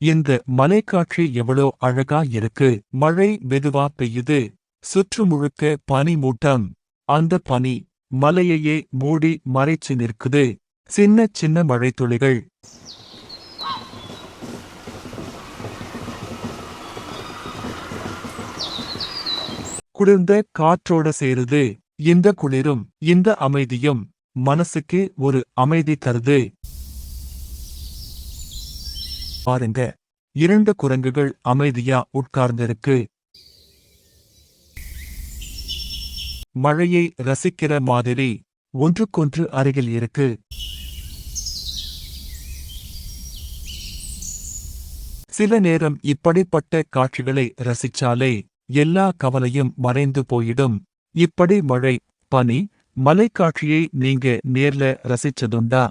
இந்த மலைக்காட்சி எவ்வளோ அழகா இருக்கு. மழை மெதுவா பெய்யுது. சுற்று முழுக்க பனி மூட்டம். அந்த பனி மலையையே மூடி மறைச்சு நிற்குது. சின்ன சின்ன மழைத்துளிகள் குளிர்ந்த காற்றோட சேருது. இந்த குளிரும் இந்த அமைதியும் மனசுக்கு ஒரு அமைதி தருது. பாருங்க, 2 குரங்குகள் அமைதியா உட்கார்ந்திருக்கு. மழையை ரசிக்கிற மாதிரி ஒன்றுக்கொன்று அருகில் இருக்கு. சில நேரம் இப்படிப்பட்ட காட்சிகளை ரசிச்சாலே எல்லா கவலையும் மறைந்து போயிடும். இப்படி மழை, பனி, மலைக்காட்சியை நீங்க நேர்ல ரசிச்சதுண்டா?